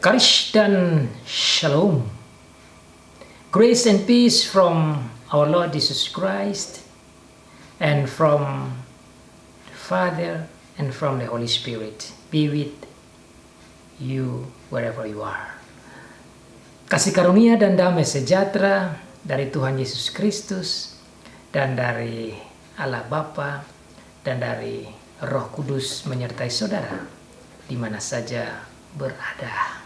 Karish dan Shalom. Grace and peace from our Lord Jesus Christ and from the Father and from the Holy Spirit be with you wherever you are. Kasih karunia dan damai sejahtera dari Tuhan Yesus Kristus dan dari Allah Bapa dan dari Roh Kudus menyertai saudara di mana saja berada.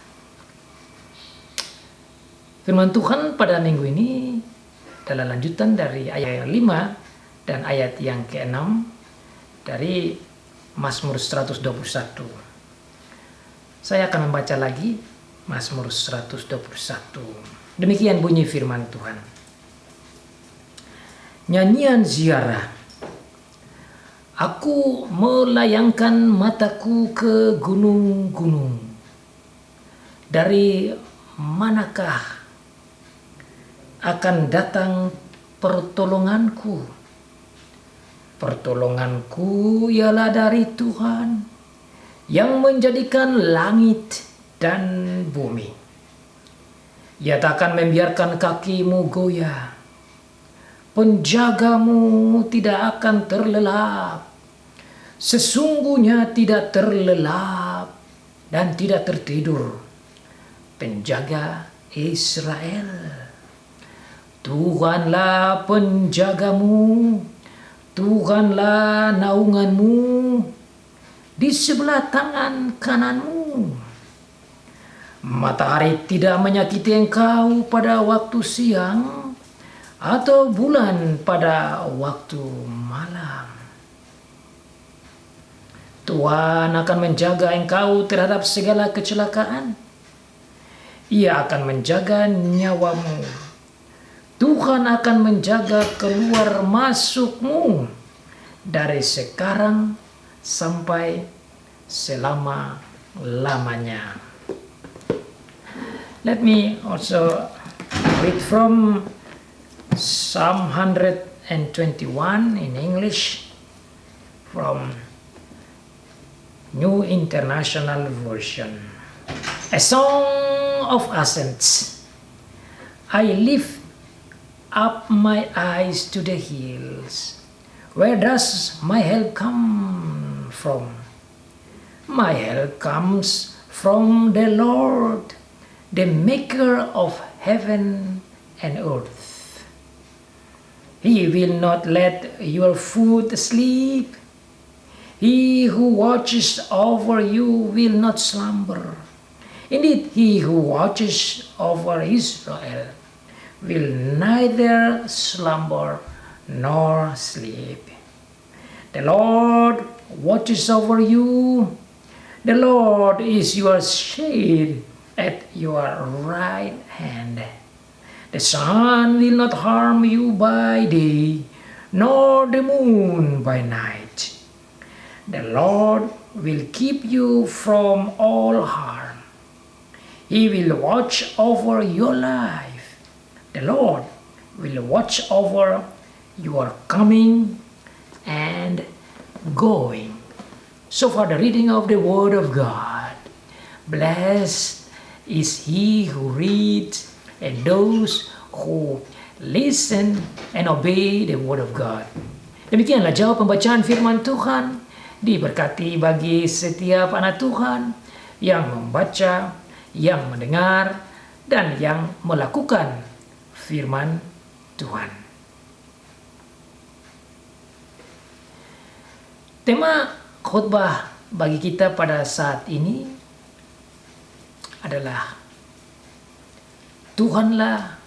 Firman Tuhan pada minggu ini adalah lanjutan dari ayat 5 dan ayat yang ke-6 dari Mazmur 121. Saya akan membaca lagi Mazmur 121. Demikian bunyi firman Tuhan. Nyanyian ziarah. Aku melayangkan mataku ke gunung-gunung. Dari manakah akan datang pertolonganku? Pertolonganku ialah dari Tuhan yang menjadikan langit dan bumi. Ia tak akan membiarkan kakimu goyah. Penjagamu tidak akan terlelap. Sesungguhnya tidak terlelap dan tidak tertidur penjaga Israel. Tuhanlah penjagamu, Tuhanlah naunganmu di sebelah tangan kananmu. Matahari tidak menyakiti engkau pada waktu siang, atau bulan pada waktu malam. Tuhan akan menjaga engkau terhadap segala kecelakaan. Ia akan menjaga nyawamu. Tuhan akan menjaga keluar masukmu dari sekarang sampai selama-lamanya. Let me also read from Psalm 121 in English from New International Version. A song of ascents. I lift up my eyes to the hills. Where does my help come from? My help comes from the Lord, the maker of heaven and earth. He will not let your foot sleep. He who watches over you will not slumber. Indeed, he who watches over Israel will neither slumber nor sleep. The Lord watches over you. The Lord is your shade at your right hand. The sun will not harm you by day, nor the moon by night. The Lord will keep you from all harm. He will watch over your life. The Lord will watch over your coming and going. So far the reading of the Word of God. Blessed is he who reads and those who listen and obey the Word of God. Demikianlah jawab pembacaan firman Tuhan. Diberkati bagi setiap anak Tuhan yang membaca, yang mendengar, dan yang melakukan firman Tuhan. Tema khotbah bagi kita pada saat ini adalah Tuhanlah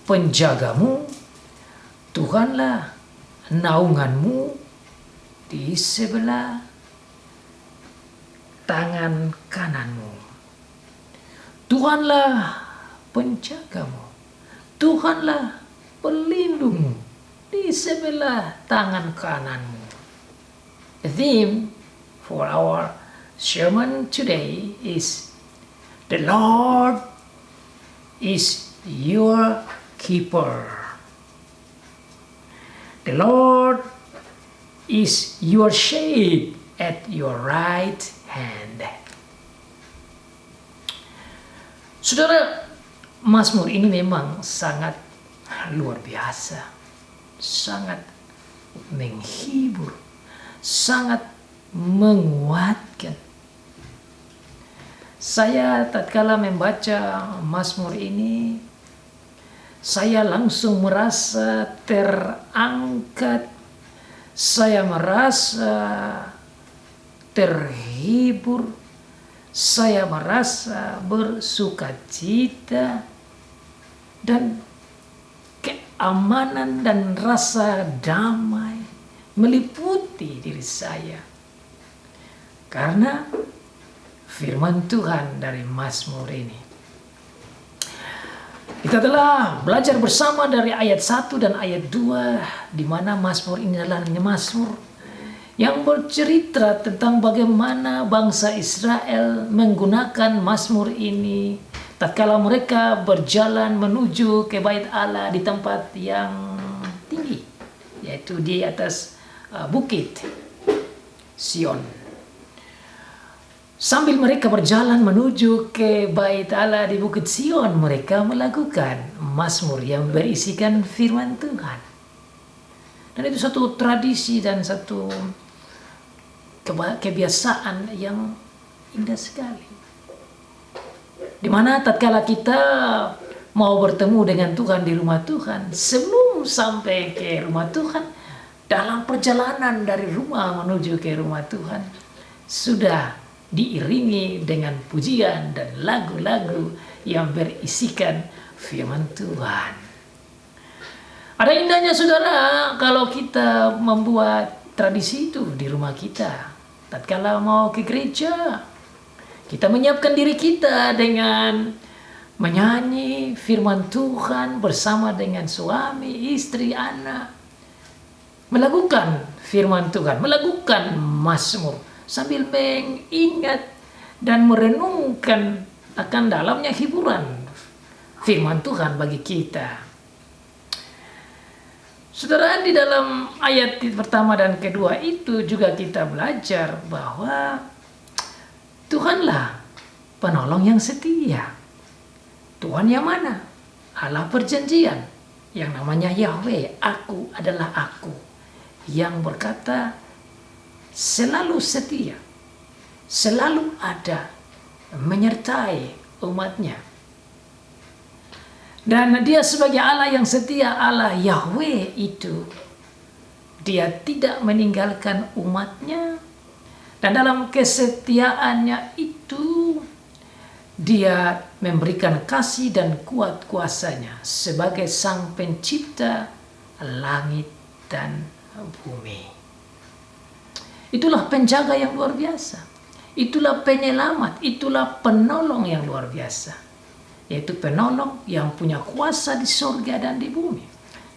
penjagamu, Tuhanlah naunganmu di sebelah tangan kananmu. Tuhanlah penjagamu, Tuhanlah pelindungmu di sebelah tangan kananmu. The theme for our sermon today is the Lord is your keeper. The Lord is your shade at your right hand. Saudara, Mazmur ini memang sangat luar biasa, sangat menghibur, sangat menguatkan. Saya tatkala membaca Mazmur ini, saya langsung merasa terangkat, saya merasa terhibur, saya merasa bersukacita, dan keamanan dan rasa damai meliputi diri saya. Karena firman Tuhan dari Mazmur ini. Kita telah belajar bersama dari ayat 1 dan ayat 2, di mana Mazmur ini adalah Mazmur yang bercerita tentang bagaimana bangsa Israel menggunakan Mazmur ini tatkala mereka berjalan menuju ke Bait Allah di tempat yang tinggi, yaitu di atas bukit Sion. Sambil mereka berjalan menuju ke Bait Allah di Bukit Sion, mereka melakukan Mazmur yang berisikan firman Tuhan. Dan itu satu tradisi dan satu kebiasaan yang indah sekali. Di mana tatkala kita mau bertemu dengan Tuhan di rumah Tuhan, sebelum sampai ke rumah Tuhan, dalam perjalanan dari rumah menuju ke rumah Tuhan, sudah diiringi dengan pujian dan lagu-lagu yang berisikan firman Tuhan. Ada indahnya saudara kalau kita membuat tradisi itu di rumah kita. Tatkala mau ke gereja, kita menyiapkan diri kita dengan menyanyi firman Tuhan bersama dengan suami, istri, anak. Melakukan firman Tuhan, melakukan Mazmur, sambil mengingat dan merenungkan akan dalamnya hiburan firman Tuhan bagi kita. Saudara, di dalam ayat pertama dan kedua itu juga kita belajar bahwa Tuhanlah penolong yang setia. Tuhan yang mana? Allah perjanjian, yang namanya Yahweh, aku adalah aku, yang berkata selalu setia, selalu ada, menyertai umatnya. Dan dia sebagai Allah yang setia, Allah Yahweh itu, dia tidak meninggalkan umatnya. Dan dalam kesetiaannya itu, dia memberikan kasih dan kuat kuasanya sebagai sang pencipta langit dan bumi. Itulah penjaga yang luar biasa. Itulah penyelamat, itulah penolong yang luar biasa. Yaitu penolong yang punya kuasa di surga dan di bumi.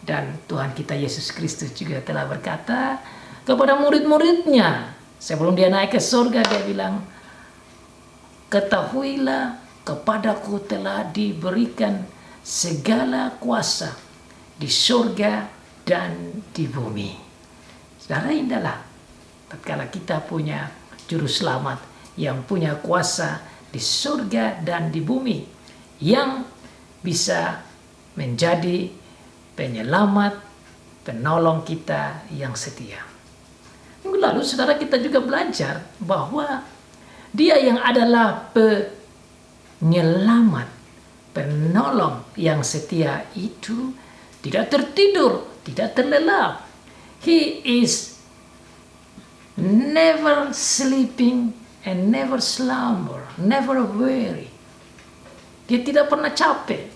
Dan Tuhan kita Yesus Kristus juga telah berkata kepada murid-muridnya sebelum dia naik ke surga, dia bilang, ketahuilah kepadaku telah diberikan segala kuasa di surga dan di bumi. Saudara, indahlah tatkala kita punya juru selamat yang punya kuasa di surga dan di bumi, yang bisa menjadi penyelamat, penolong kita yang setia. Minggu lalu saudara kita juga belajar bahwa dia yang adalah penyelamat, penolong yang setia itu tidak tertidur, tidak terlelap. He is never sleeping and never slumber, never weary. Dia tidak pernah capek.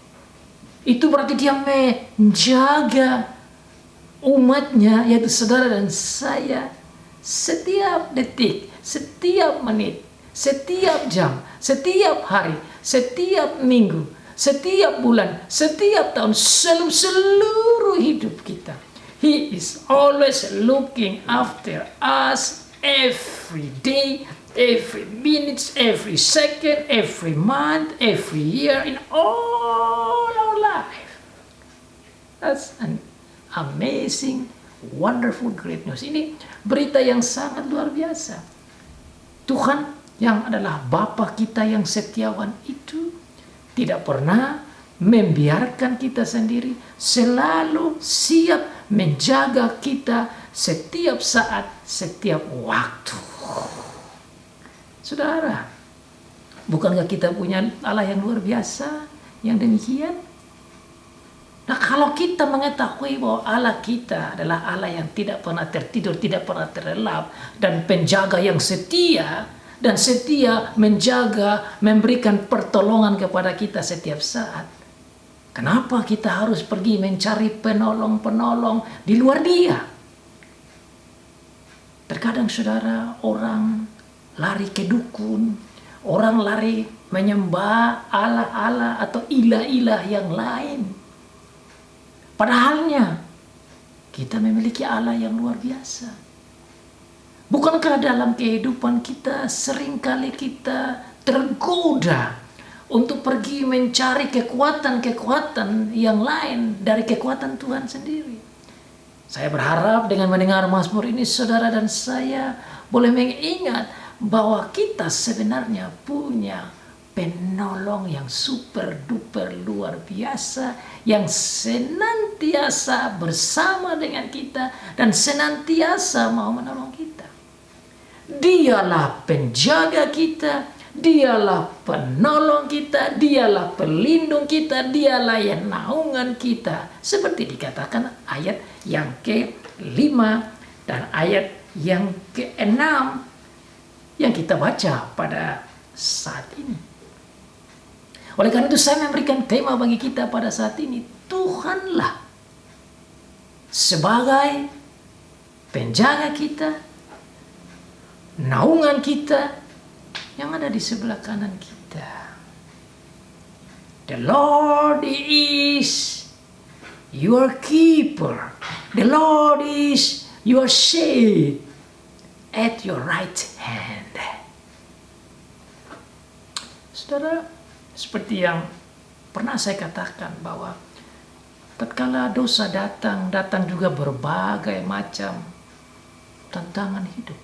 Itu berarti dia menjaga umatnya, yaitu saudara dan saya, setiap detik, setiap menit, setiap jam, setiap hari, setiap minggu, setiap bulan, setiap tahun, seluruh hidup kita. He is always looking after us every day, every minute, every second, every month, every year, in all our life. That's an amazing, wonderful, great news. Ini berita yang sangat luar biasa. Tuhan yang adalah Bapa kita yang setiawan itu tidak pernah membiarkan kita sendiri, selalu siap menjaga kita setiap saat, setiap waktu. Saudara, bukankah kita punya Allah yang luar biasa, yang demikian? Nah, kalau kita mengetahui bahwa Allah kita adalah Allah yang tidak pernah tertidur, tidak pernah terlelap, dan penjaga yang setia, dan setia menjaga, memberikan pertolongan kepada kita setiap saat, kenapa kita harus pergi mencari penolong-penolong di luar Dia? Terkadang saudara, orang lari ke dukun, orang lari menyembah Allah-Allah atau ilah-ilah yang lain. Padahalnya kita memiliki Allah yang luar biasa. Bukankah dalam kehidupan kita seringkali kita tergoda untuk pergi mencari kekuatan-kekuatan yang lain dari kekuatan Tuhan sendiri? Saya berharap dengan mendengar Mazmur ini saudara dan saya boleh mengingat bahwa kita sebenarnya punya penolong yang super duper luar biasa, yang senantiasa bersama dengan kita dan senantiasa mau menolong kita. Dialah penjaga kita, dialah penolong kita, dialah pelindung kita, dialah yang naungan kita. Seperti dikatakan ayat yang ke-5 dan ayat yang ke-6 yang kita baca pada saat ini. Oleh karena itu saya memberikan tema bagi kita pada saat ini, Tuhanlah sebagai penjaga kita, naungan kita yang ada di sebelah kanan kita. The Lord is your keeper. The Lord is your shade at your right hand. Saudara, seperti yang pernah saya katakan bahwa tatkala dosa datang juga berbagai macam tantangan hidup.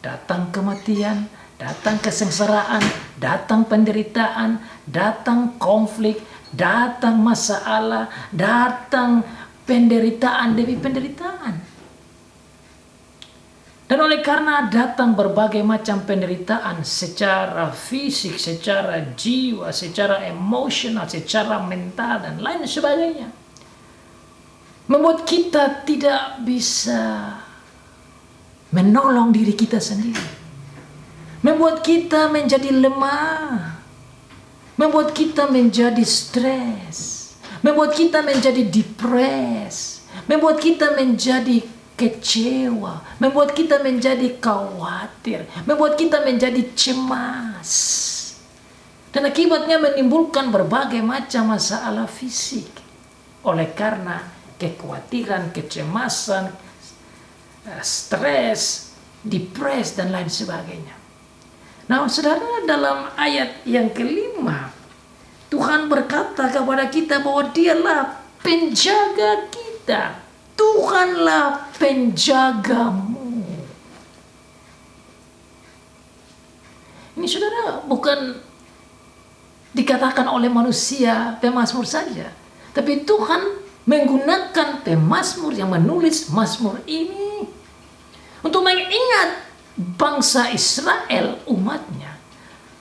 Datang kematian, datang kesengsaraan, datang penderitaan, datang konflik, datang masalah, datang penderitaan demi penderitaan. Dan oleh karena datang berbagai macam penderitaan secara fisik, secara jiwa, secara emosional, secara mental, dan lain sebagainya, membuat kita tidak bisa menolong diri kita sendiri. Membuat kita menjadi lemah. Membuat kita menjadi stres. Membuat kita menjadi depres. Membuat kita menjadi kecewa, membuat kita menjadi khawatir, membuat kita menjadi cemas. Dan akibatnya menimbulkan berbagai macam masalah fisik. Oleh karena kekhawatiran, kecemasan, stres, depres, dan lain sebagainya. Nah, saudara, dalam ayat yang ke-5, Tuhan berkata kepada kita bahwa Dialah penjaga kita. Tuhanlah penjagamu. Ini saudara bukan dikatakan oleh manusia pemazmur saja, tapi Tuhan menggunakan pemazmur yang menulis mazmur ini untuk mengingat bangsa Israel, umatnya,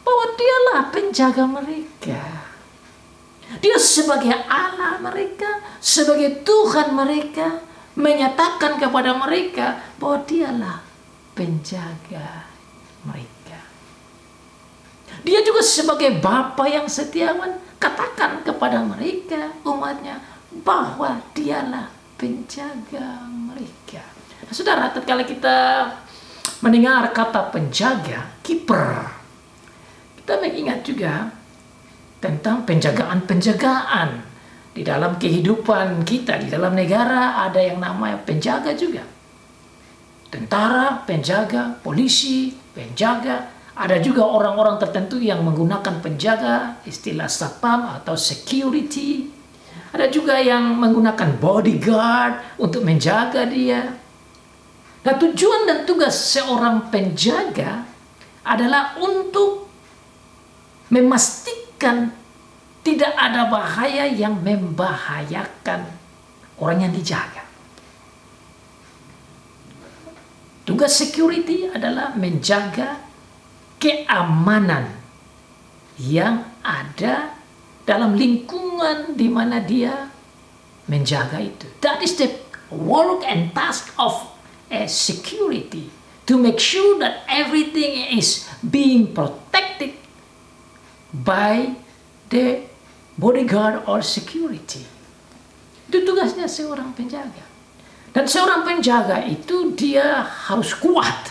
bahwa Dialah penjaga mereka. Dia sebagai Allah mereka, sebagai Tuhan mereka, menyatakan kepada mereka bahwa Dialah penjaga mereka. Dia juga sebagai Bapa yang setiawan, katakan kepada mereka, umatnya, bahwa Dialah penjaga mereka. Nah, saudara, tatkala kita mendengar kata penjaga, kiper, kita mengingat juga tentang penjagaan-penjagaan di dalam kehidupan kita, di dalam negara ada yang namanya penjaga juga. Tentara, penjaga, polisi, penjaga. Ada juga orang-orang tertentu yang menggunakan penjaga, istilah satpam atau security. Ada juga yang menggunakan bodyguard untuk menjaga dia. Nah, tujuan dan tugas seorang penjaga adalah untuk memastikan tidak ada bahaya yang membahayakan orang yang dijaga. Tugas security adalah menjaga keamanan yang ada dalam lingkungan di mana dia menjaga itu. That is the work and task of a security, to make sure that everything is being protected by the bodyguard or security. Itu tugasnya seorang penjaga. Dan seorang penjaga itu dia harus kuat,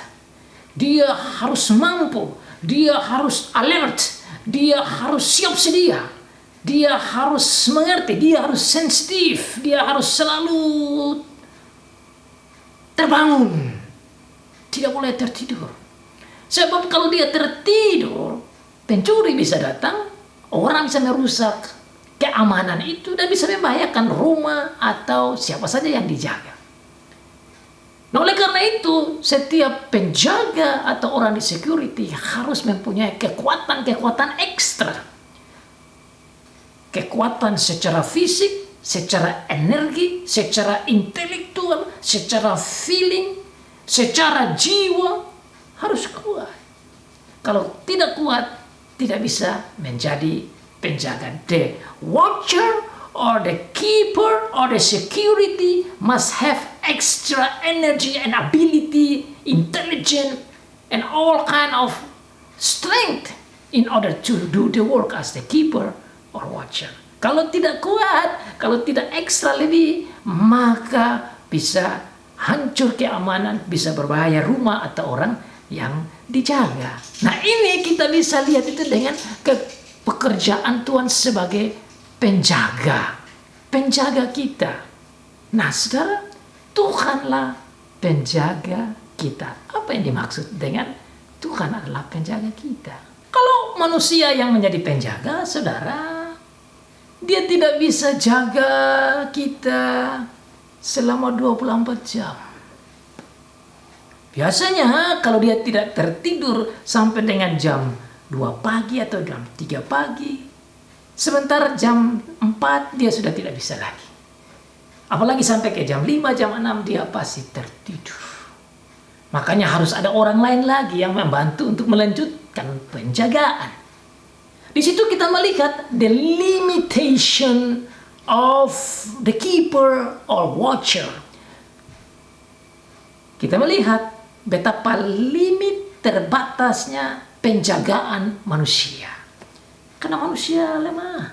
dia harus mampu, dia harus alert, dia harus siap sedia, dia harus mengerti, dia harus sensitif, dia harus selalu terbangun, tidak boleh tertidur. Sebab kalau dia tertidur, pencuri bisa datang, orang bisa merusak keamanan itu dan bisa membahayakan rumah atau siapa saja yang dijaga. Nah, oleh karena itu, setiap penjaga atau orang di security harus mempunyai kekuatan ekstra. Kekuatan secara fisik, secara energi, secara intelektual, secara feeling, secara jiwa harus kuat. Kalau tidak kuat, tidak bisa menjadi penjaga. The watcher or the keeper or the security must have extra energy and ability, intelligence, and all kind of strength in order to do the work as the keeper or watcher. Kalau tidak kuat, kalau tidak ekstra lebih, maka bisa hancur keamanan, bisa berbahaya rumah atau orang yang dijaga. Nah, ini kita bisa lihat itu dengan pekerjaan Tuhan sebagai penjaga kita. Nah, saudara, Tuhanlah penjaga kita. Apa yang dimaksud dengan Tuhan adalah penjaga kita? Kalau manusia yang menjadi penjaga, saudara, dia tidak bisa jaga kita selama 24 jam. Biasanya kalau dia tidak tertidur sampai dengan jam 2 pagi atau jam 3 pagi, sebentar jam 4 dia sudah tidak bisa lagi. Apalagi sampai ke jam 5, jam 6 dia pasti tertidur. Makanya harus ada orang lain lagi yang membantu untuk melanjutkan penjagaan. Di situ kita melihat the limitation of the keeper or watcher. Kita melihat betapa limit terbatasnya penjagaan manusia. Karena manusia lemah.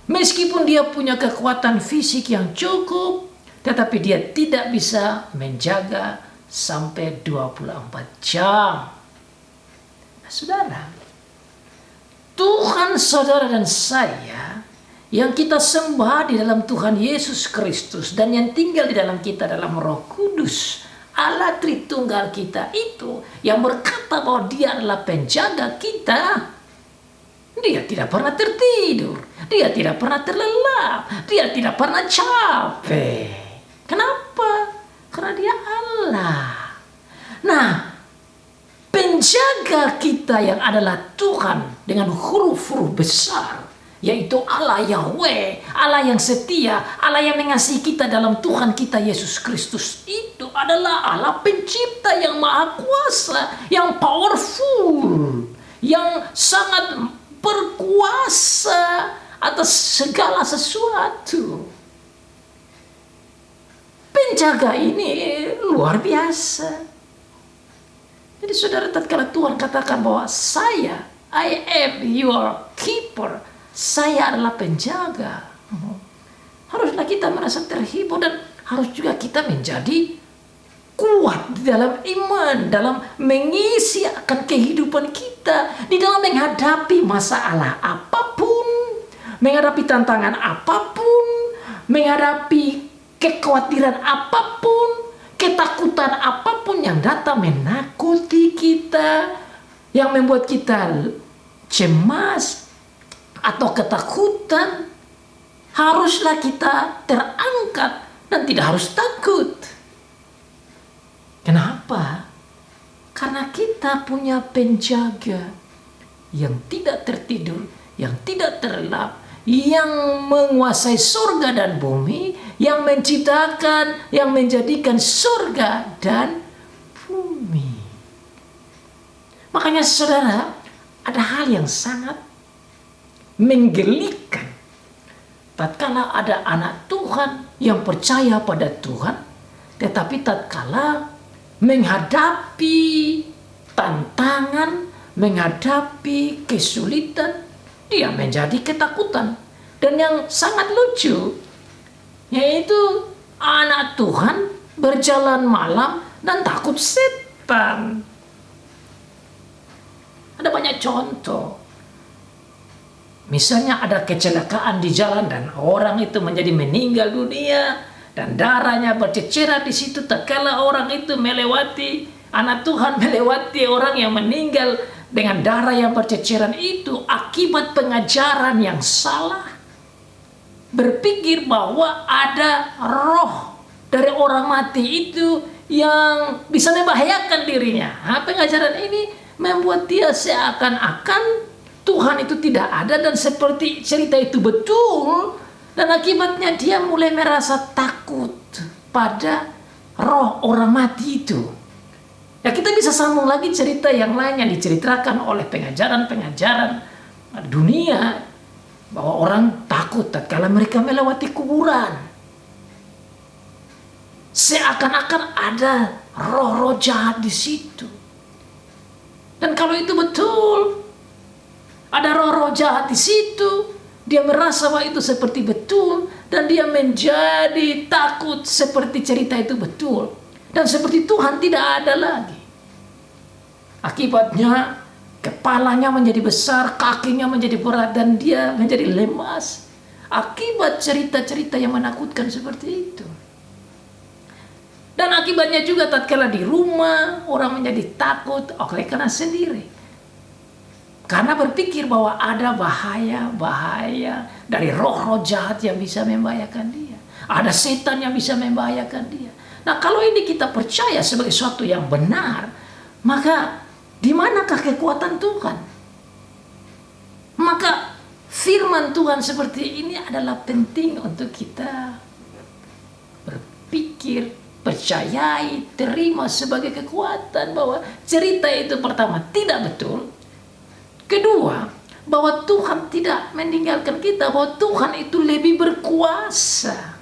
Meskipun dia punya kekuatan fisik yang cukup, tetapi dia tidak bisa menjaga sampai 24 jam. Nah, saudara, Tuhan saudara dan saya yang kita sembah di dalam Tuhan Yesus Kristus dan yang tinggal di dalam kita dalam Roh Kudus, Allah Tritunggal kita itu yang berkata bahwa dia adalah penjaga kita. Dia tidak pernah tertidur, dia tidak pernah terlelap, dia tidak pernah capek. Kenapa? Karena dia Allah. Nah, penjaga kita yang adalah Tuhan dengan huruf-huruf besar, yaitu Allah Yahweh, Allah yang setia, Allah yang mengasihi kita dalam Tuhan kita Yesus Kristus, itu adalah Allah pencipta yang maha kuasa, yang powerful, yang sangat berkuasa atas segala sesuatu. Penjaga ini luar biasa. Jadi saudara, tatkala Tuhan katakan bahwa saya, I am your keeper, saya adalah penjaga, haruslah kita merasa terhibur dan harus juga kita menjadi kuat di dalam iman, dalam mengisi akan kehidupan kita, di dalam menghadapi masalah apapun, menghadapi tantangan apapun, menghadapi kekhawatiran apapun, ketakutan apapun yang datang menakuti kita, yang membuat kita cemas atau ketakutan, haruslah kita terangkat dan tidak harus takut. Kenapa? Karena kita punya penjaga yang tidak tertidur, yang tidak terlelap, yang menguasai surga dan bumi, yang menciptakan, yang menjadikan surga dan bumi. Makanya saudara, ada hal yang sangat menggelikan tatkala ada anak Tuhan yang percaya pada Tuhan, tetapi tatkala menghadapi tantangan, menghadapi kesulitan, dia menjadi ketakutan. Dan yang sangat lucu, yaitu anak Tuhan berjalan malam dan takut setan. Ada banyak contoh. Misalnya ada kecelakaan di jalan dan orang itu menjadi meninggal dunia dan darahnya berceceran di situ. Tatkala orang itu melewati, anak Tuhan melewati orang yang meninggal dengan darah yang berceceran itu akibat pengajaran yang salah. Berpikir bahwa ada roh dari orang mati itu yang bisa membahayakan dirinya. Pengajaran ini membuat dia seakan-akan Tuhan itu tidak ada dan seperti cerita itu betul, dan akibatnya dia mulai merasa takut pada roh orang mati itu. Ya, kita bisa sambung lagi cerita yang lain yang diceritakan oleh pengajaran-pengajaran dunia bahwa orang takut tatkala mereka melewati kuburan. Seakan-akan ada roh-roh jahat di situ. Dan kalau itu betul, ada roh-roh jahat di situ, dia merasa bahwa itu seperti betul, dan dia menjadi takut seperti cerita itu betul. Dan seperti Tuhan tidak ada lagi. Akibatnya, kepalanya menjadi besar, kakinya menjadi berat, dan dia menjadi lemas. Akibat cerita-cerita yang menakutkan seperti itu. Dan akibatnya juga tatkala di rumah, orang menjadi takut oleh karena sendiri. Karena berpikir bahwa ada bahaya dari roh-roh jahat yang bisa membahayakan dia. Ada setan yang bisa membahayakan dia. Nah, kalau ini kita percaya sebagai sesuatu yang benar, maka di manakah kekuatan Tuhan? Maka firman Tuhan seperti ini adalah penting untuk kita berpikir, percayai, terima sebagai kekuatan bahwa cerita itu pertama tidak betul. Kedua, bahwa Tuhan tidak meninggalkan kita, bahwa Tuhan itu lebih berkuasa.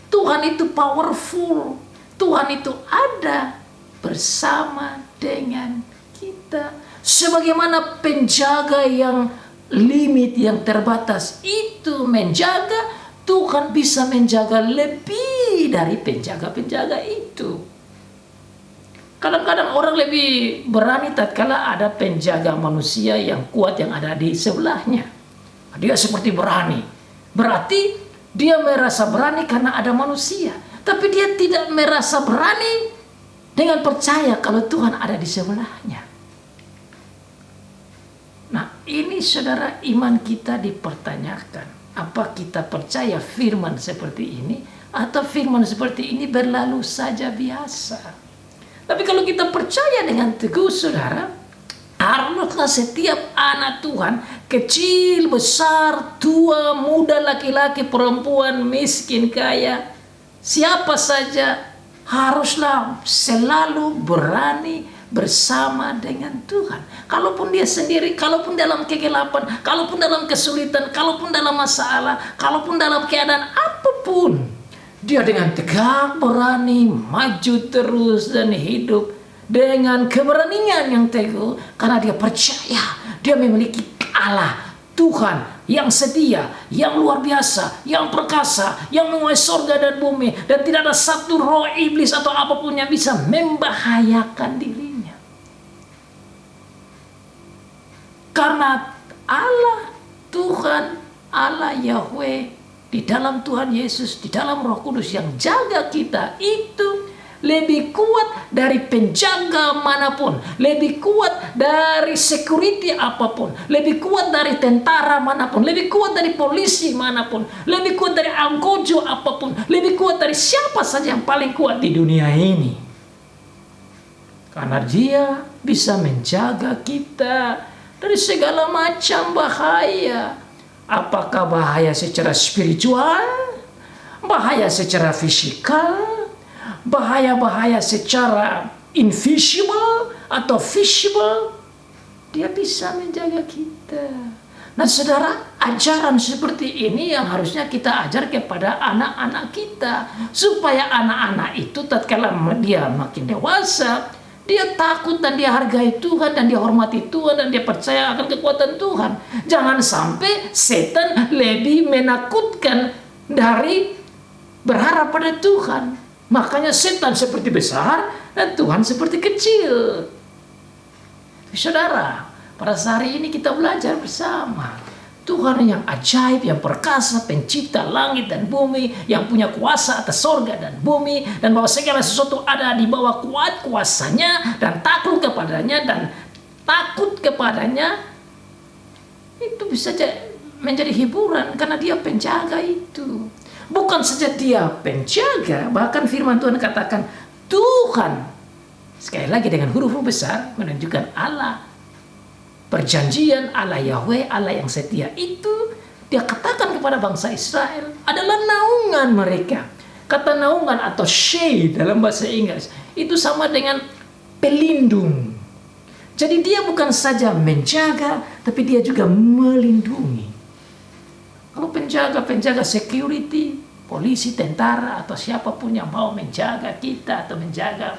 Tuhan itu powerful. Tuhan itu ada bersama dengan kita. Sebagaimana penjaga yang limit, yang terbatas itu menjaga, Tuhan bisa menjaga lebih dari penjaga-penjaga itu. Kadang-kadang orang lebih berani tatkala ada penjaga manusia yang kuat yang ada di sebelahnya. Dia seperti berani. Berarti dia merasa berani karena ada manusia. Tapi dia tidak merasa berani dengan percaya kalau Tuhan ada di sebelahnya. Nah, ini saudara, iman kita dipertanyakan. Apa kita percaya firman seperti ini, atau firman seperti ini berlalu saja biasa? Tapi kalau kita percaya dengan teguh, saudara, haruslah setiap anak Tuhan, kecil, besar, tua, muda, laki-laki, perempuan, miskin, kaya, siapa saja, haruslah selalu berani bersama dengan Tuhan. Kalaupun dia sendiri, kalaupun dalam kegelapan, kalaupun dalam kesulitan, kalaupun dalam masalah, kalaupun dalam keadaan apapun, dia dengan tegak berani maju terus dan hidup dengan keberanian yang teguh, karena dia percaya dia memiliki Allah, Tuhan yang setia, yang luar biasa, yang perkasa, yang menguasai surga dan bumi, dan tidak ada satu roh iblis atau apapun yang bisa membahayakan dirinya. Karena Allah, Tuhan, Allah Yahweh, di dalam Tuhan Yesus, di dalam Roh Kudus yang jaga kita itu lebih kuat dari penjaga manapun, lebih kuat dari security apapun, lebih kuat dari tentara manapun, lebih kuat dari polisi manapun, lebih kuat dari angkojo apapun, lebih kuat dari siapa saja yang paling kuat di dunia ini. Karena dia bisa menjaga kita dari segala macam bahaya. Apakah bahaya secara spiritual, bahaya secara fisikal, bahaya-bahaya secara invisible atau visible, dia bisa menjaga kita. Nah saudara, ajaran seperti ini yang harusnya kita ajar kepada anak-anak kita. Supaya anak-anak itu tatkala dia makin dewasa, dia takut dan dia hargai Tuhan dan dia hormati Tuhan dan dia percaya akan kekuatan Tuhan. Jangan sampai setan lebih menakutkan dari berharap pada Tuhan. Makanya setan seperti besar dan Tuhan seperti kecil. Saudara, pada hari ini kita belajar bersama. Tuhan yang ajaib, yang perkasa, pencipta langit dan bumi, yang punya kuasa atas sorga dan bumi, dan bahwa segala sesuatu ada di bawah kuasanya, dan takluk kepadanya, itu bisa menjadi hiburan, karena dia penjaga itu. Bukan saja dia penjaga, bahkan firman Tuhan katakan, Tuhan, sekali lagi dengan huruf besar, menunjukkan Allah, perjanjian Allah Yahweh, Allah yang setia itu, dia katakan kepada bangsa Israel adalah naungan mereka. Kata naungan atau shade dalam bahasa Inggris itu sama dengan pelindung. Jadi dia bukan saja menjaga, tapi dia juga melindungi. Kalau penjaga security, polisi, tentara, atau siapapun yang mau menjaga kita atau menjaga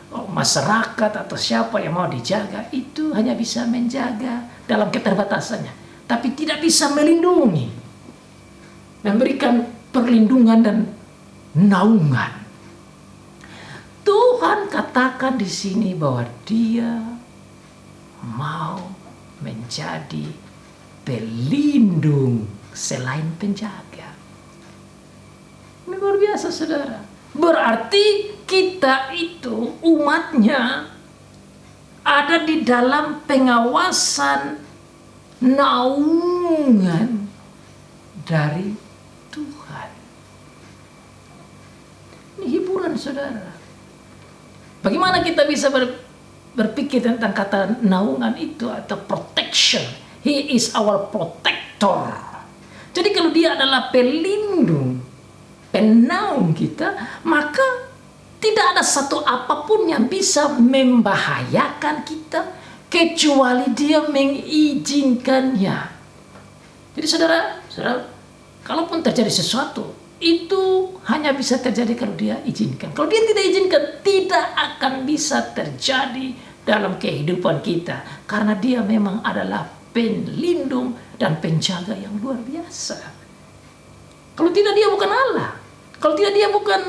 masyarakat atau siapa yang mau dijaga, itu hanya bisa menjaga dalam keterbatasannya, tapi tidak bisa melindungi, memberikan perlindungan dan naungan. Tuhan katakan di sini bahwa Dia mau menjadi pelindung selain penjaga. Ini luar biasa, saudara. Berarti kita itu umatnya ada di dalam pengawasan naungan dari Tuhan. Ini hiburan, saudara. Bagaimana kita bisa berpikir tentang kata naungan itu atau protection? He is our protector. Jadi kalau dia adalah pelindung, penaung kita, maka tidak ada satu apapun yang bisa membahayakan kita kecuali dia mengizinkannya. Jadi saudara, kalaupun terjadi sesuatu, itu hanya bisa terjadi kalau dia izinkan. Kalau dia tidak izinkan, tidak akan bisa terjadi dalam kehidupan kita. Karena dia memang adalah pelindung dan penjaga yang luar biasa. Kalau tidak, dia bukan Allah. Kalau tidak, dia bukan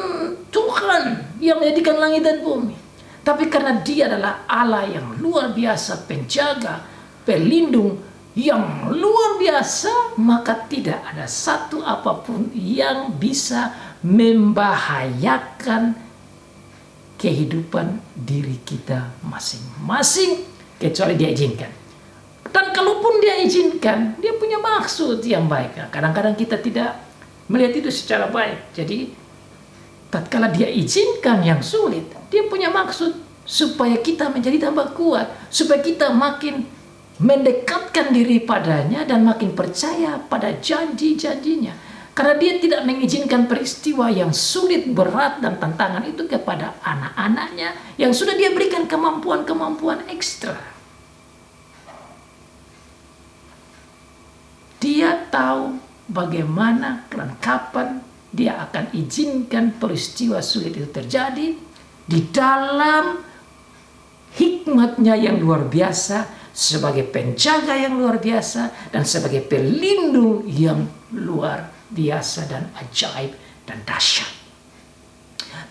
Tuhan yang menjadikan langit dan bumi. Tapi karena dia adalah Allah yang luar biasa, penjaga, pelindung yang luar biasa, maka tidak ada satu apapun yang bisa membahayakan kehidupan diri kita masing-masing, kecuali dia izinkan. Dan kalaupun dia izinkan, dia punya maksud yang baik. Kadang-kadang kita tidak melihat itu secara baik. Jadi tatkala dia izinkan yang sulit, dia punya maksud supaya kita menjadi tambah kuat, supaya kita makin mendekatkan diri padanya dan makin percaya pada janji-janjinya. Karena dia tidak mengizinkan peristiwa yang sulit, berat, dan tantangan itu kepada anak-anaknya yang sudah dia berikan kemampuan-kemampuan ekstra. Dia tahu bagaimana dan kapan dia akan izinkan peristiwa sulit itu terjadi di dalam hikmatnya yang luar biasa, sebagai penjaga yang luar biasa, dan sebagai pelindung yang luar biasa dan ajaib dan dahsyat.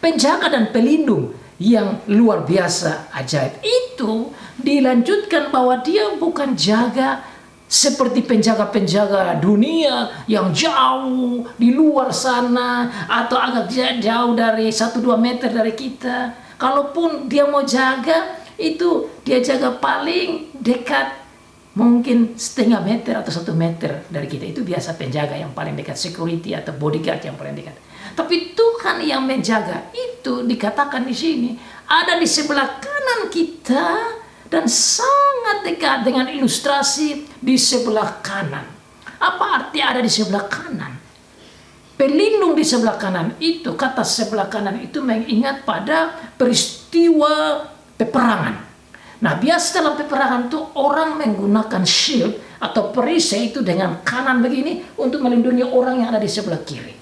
Penjaga dan pelindung yang luar biasa, ajaib itu dilanjutkan bahwa dia bukan jaga seperti penjaga-penjaga dunia yang jauh di luar sana atau agak jauh dari 1-2 meter dari kita. Kalaupun dia mau jaga, itu dia jaga paling dekat, mungkin 0,5 meter atau 1 meter dari kita. Itu biasa penjaga yang paling dekat, security atau bodyguard yang paling dekat. Tapi Tuhan yang menjaga itu dikatakan di sini ada di sebelah kanan kita, dan sangat dekat dengan ilustrasi di sebelah kanan. Apa arti ada di sebelah kanan? Pelindung di sebelah kanan itu, kata sebelah kanan itu mengingat pada peristiwa peperangan. Nah, biasa dalam peperangan itu orang menggunakan shield atau perisai itu dengan kanan begini untuk melindungi orang yang ada di sebelah kiri.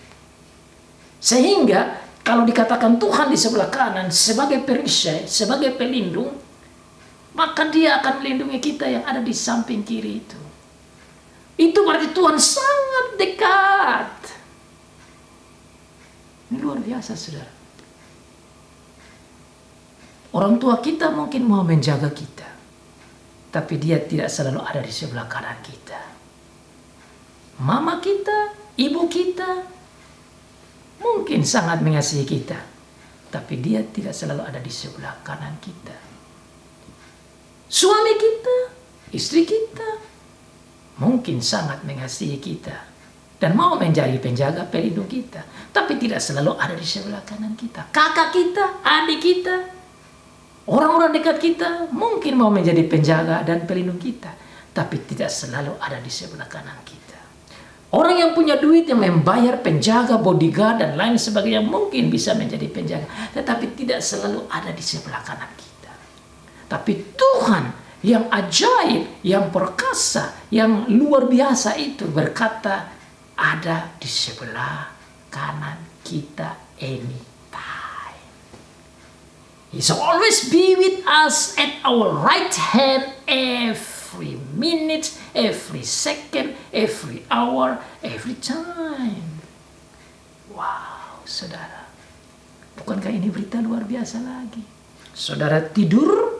Sehingga kalau dikatakan Tuhan di sebelah kanan sebagai perisai, sebagai pelindung, maka dia akan melindungi kita yang ada di samping kiri itu. Itu berarti Tuhan sangat dekat. Ini luar biasa, saudara. Orang tua kita mungkin mau menjaga kita, tapi dia tidak selalu ada di sebelah kanan kita. Mama kita, ibu kita, mungkin sangat mengasihi kita, tapi dia tidak selalu ada di sebelah kanan kita. Suami kita, istri kita, mungkin sangat mengasihi kita dan mau menjadi penjaga pelindung kita, tapi tidak selalu ada di sebelah kanan kita. Kakak kita, adik kita, orang-orang dekat kita mungkin mau menjadi penjaga dan pelindung kita, tapi tidak selalu ada di sebelah kanan kita. Orang yang punya duit yang membayar penjaga, bodyguard dan lain sebagainya mungkin bisa menjadi penjaga, tetapi tidak selalu ada di sebelah kanan kita. Tapi Tuhan yang ajaib, yang perkasa, yang luar biasa itu berkata ada di sebelah kanan kita anytime. He's always be with us at our right hand every minute, every second, every hour, every time. Wow, saudara. Bukankah ini berita luar biasa lagi? Saudara tidur,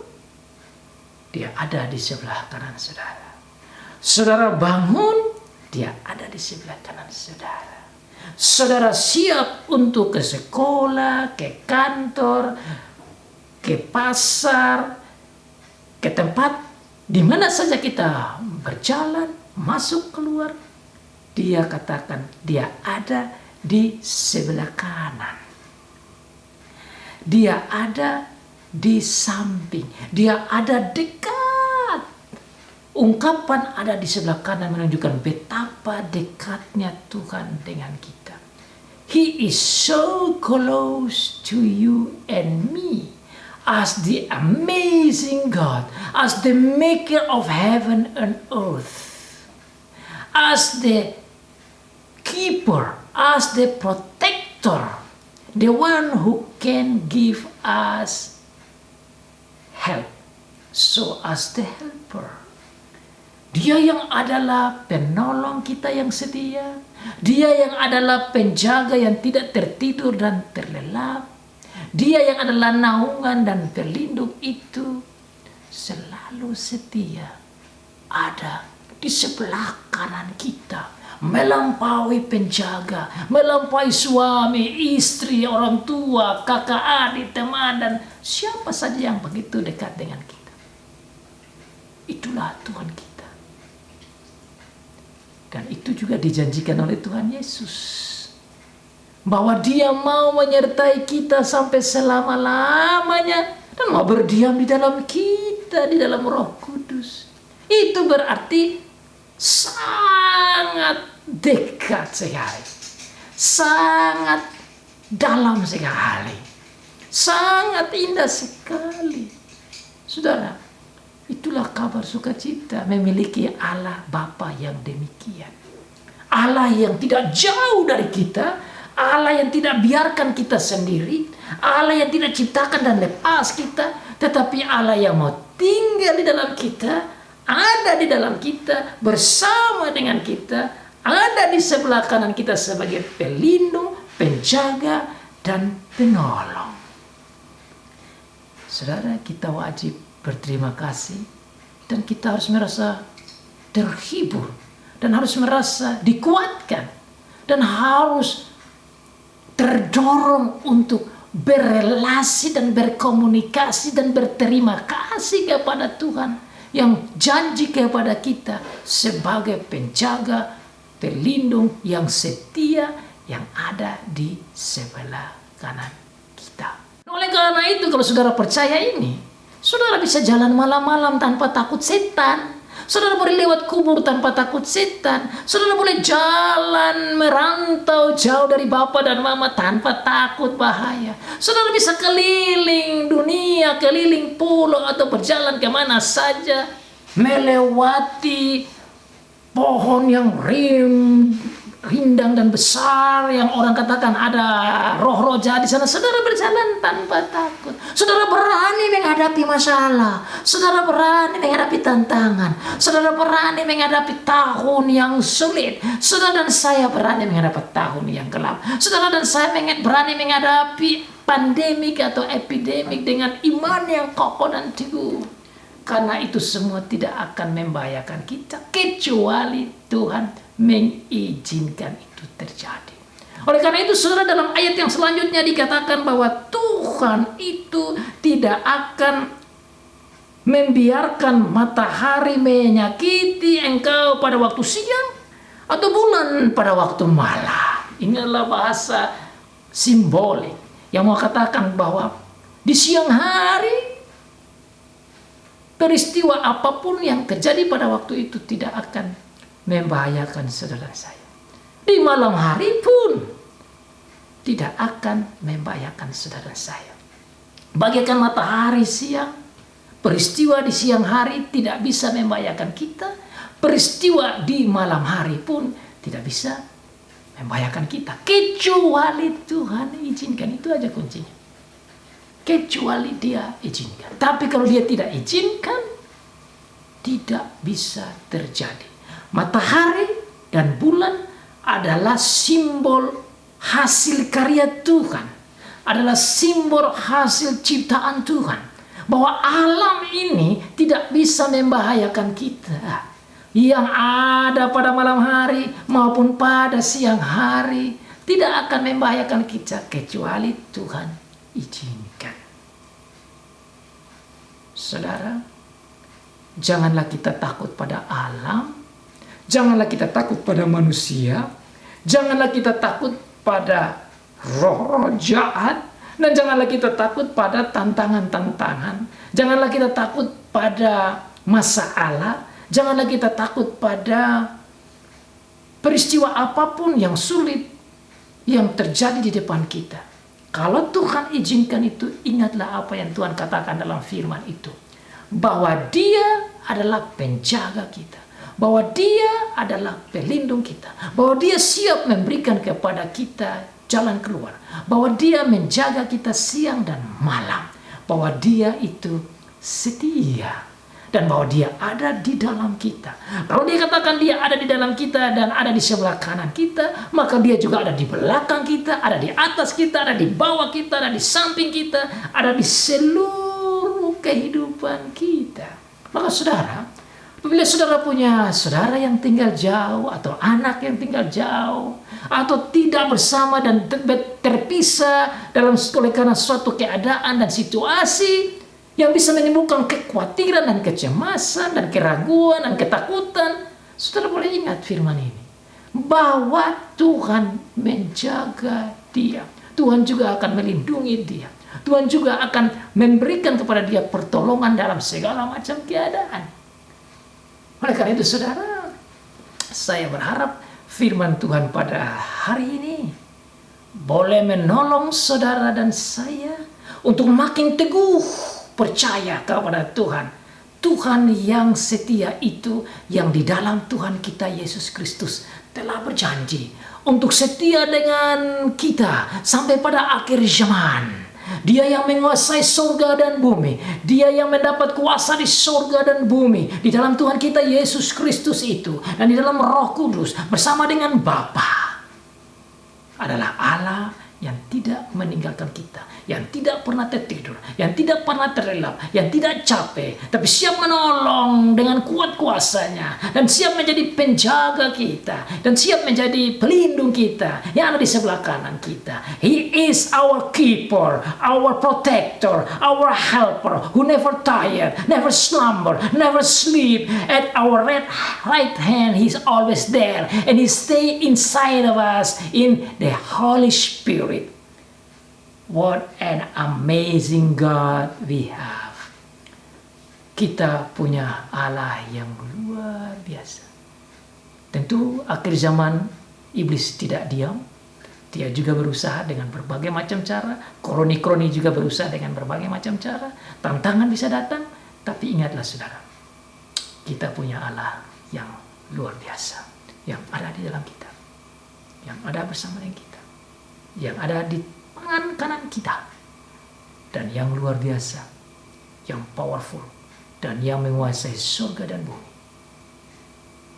dia ada di sebelah kanan saudara. Saudara bangun, dia ada di sebelah kanan saudara. Saudara siap untuk ke sekolah, ke kantor, ke pasar, ke tempat di mana saja kita berjalan, masuk, keluar. Dia katakan dia ada di sebelah kanan. Dia ada di samping. Dia ada dekat. Ungkapan ada di sebelah kanan menunjukkan betapa dekatnya Tuhan dengan kita. He is so close to you and me. As the amazing God, as the maker of heaven and earth, as the keeper, as the protector, the one who can give us help, so as the helper. Dia yang adalah penolong kita yang setia, dia yang adalah penjaga yang tidak tertidur dan terlelap, dia yang adalah naungan dan pelindung itu selalu setia ada di sebelah kanan kita, melampaui penjaga, melampaui suami, istri, orang tua, kakak, adik, teman, dan siapa saja yang begitu dekat dengan kita. Itulah Tuhan kita. Dan itu juga dijanjikan oleh Tuhan Yesus, bahwa dia mau menyertai kita sampai selama-lamanya dan mau berdiam di dalam kita, di dalam Roh Kudus. Itu berarti sangat dekat sekali, sangat dalam sekali, sangat indah sekali. Saudara, itulah kabar sukacita memiliki Allah Bapa yang demikian. Allah yang tidak jauh dari kita, Allah yang tidak biarkan kita sendiri, Allah yang tidak ciptakan dan lepas kita, tetapi Allah yang mau tinggal di dalam kita, ada di dalam kita, bersama dengan kita, ada di sebelah kanan kita sebagai pelindung, penjaga, dan penolong. Saudara, kita wajib berterima kasih dan kita harus merasa terhibur dan harus merasa dikuatkan dan harus terdorong untuk berrelasi dan berkomunikasi dan berterima kasih kepada Tuhan yang janji kepada kita sebagai penjaga, pelindung yang setia yang ada di sebelah kanan kita. Oleh karena itu, kalau saudara percaya ini, saudara bisa jalan malam-malam tanpa takut setan. Saudara boleh lewat kubur tanpa takut setan. Saudara boleh jalan merantau jauh dari Bapa dan Mama tanpa takut bahaya. Saudara bisa keliling dunia, keliling pulau atau berjalan kemana saja, melewati pohon yang rindang dan besar yang orang katakan ada roh-roh jahat di sana. Saudara berjalan tanpa takut. Saudara berani menghadapi masalah. Saudara berani menghadapi tantangan. Saudara berani menghadapi tahun yang sulit. Saudara dan saya berani menghadapi tahun yang gelap. Saudara dan saya berani menghadapi pandemik atau epidemik dengan iman yang kokoh dan teguh. Karena itu semua tidak akan membahayakan kita kecuali Tuhan mengizinkan itu terjadi. Oleh karena itu saudara, dalam ayat yang selanjutnya dikatakan bahwa Tuhan itu tidak akan membiarkan matahari menyakiti engkau pada waktu siang atau bulan pada waktu malam. Ini adalah bahasa simbolik yang mau katakan bahwa di siang hari peristiwa apapun yang terjadi pada waktu itu tidak akan membahayakan saudara saya. Di malam hari pun tidak akan membahayakan saudara saya. Bagaikan matahari siang, peristiwa di siang hari tidak bisa membahayakan kita. Peristiwa di malam hari pun tidak bisa membahayakan kita. Kecuali Tuhan izinkan, itu aja kuncinya. Kecuali Dia izinkan. Tapi kalau Dia tidak izinkan, tidak bisa terjadi. Matahari dan bulan adalah simbol hasil karya Tuhan. Adalah simbol hasil ciptaan Tuhan. Bahwa alam ini tidak bisa membahayakan kita. Yang ada pada malam hari maupun pada siang hari tidak akan membahayakan kita kecuali Tuhan izinkan. Saudara, janganlah kita takut pada alam. Janganlah kita takut pada manusia. Janganlah kita takut pada roh-roh jahat. Dan janganlah kita takut pada tantangan-tantangan. Janganlah kita takut pada masalah. Janganlah kita takut pada peristiwa apapun yang sulit yang terjadi di depan kita. Kalau Tuhan izinkan itu, ingatlah apa yang Tuhan katakan dalam firman itu. Bahwa Dia adalah penjaga kita. Bahwa Dia adalah pelindung kita. Bahwa Dia siap memberikan kepada kita jalan keluar. Bahwa Dia menjaga kita siang dan malam. Bahwa Dia itu setia. Dan bahwa Dia ada di dalam kita. Kalau Dia katakan Dia ada di dalam kita dan ada di sebelah kanan kita, maka Dia juga ada di belakang kita, ada di atas kita, ada di bawah kita, ada di samping kita, ada di seluruh kehidupan kita. Maka saudara, apabila saudara punya saudara yang tinggal jauh atau anak yang tinggal jauh atau tidak bersama dan terpisah oleh karena suatu keadaan dan situasi yang bisa menimbulkan kekhawatiran dan kecemasan dan keraguan dan ketakutan, saudara boleh ingat firman ini bahwa Tuhan menjaga dia. Tuhan juga akan melindungi dia. Tuhan juga akan memberikan kepada dia pertolongan dalam segala macam keadaan. Oleh karena itu saudara, saya berharap firman Tuhan pada hari ini boleh menolong saudara dan saya untuk makin teguh percaya kepada Tuhan. Tuhan yang setia itu, yang di dalam Tuhan kita Yesus Kristus telah berjanji untuk setia dengan kita sampai pada akhir zaman. Dia yang menguasai surga dan bumi. Dia yang mendapat kuasa di surga dan bumi. Di dalam Tuhan kita Yesus Kristus itu. Dan di dalam Roh Kudus bersama dengan Bapa. Adalah Allah yang tidak meninggalkan kita. Yang tidak pernah tertidur. Yang tidak pernah terlelap. Yang tidak capek. Tapi siap menolong dengan kuat kuasanya. Dan siap menjadi penjaga kita. Dan siap menjadi pelindung kita. Yang ada di sebelah kanan kita. He is our keeper. Our protector. Our helper. Who never tired. Never slumber. Never sleep. At our right hand He's always there. And He stay inside of us. In the Holy Spirit. What an amazing God we have. Kita punya Allah yang luar luar biasa. Tentu akhir zaman iblis tidak diam. Dia juga berusaha dengan berbagai macam cara. Kroni-kroni juga berusaha dengan berbagai macam cara. Tantangan bisa datang. Tapi ingatlah saudara, kita punya Allah yang luar biasa. Yang ada di dalam kita. Yang ada bersama dengan kita. Yang ada di tangan kanan kita. Dan yang luar biasa. Yang powerful. Dan yang menguasai surga dan bumi.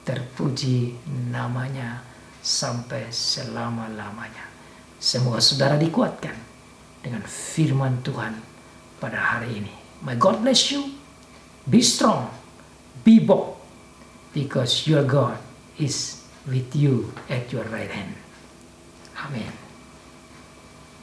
Terpuji namanya sampai selama-lamanya. Semoga saudara dikuatkan dengan firman Tuhan pada hari ini. May God bless you. Be strong. Be bold. Because your God is with you at your right hand. Amen.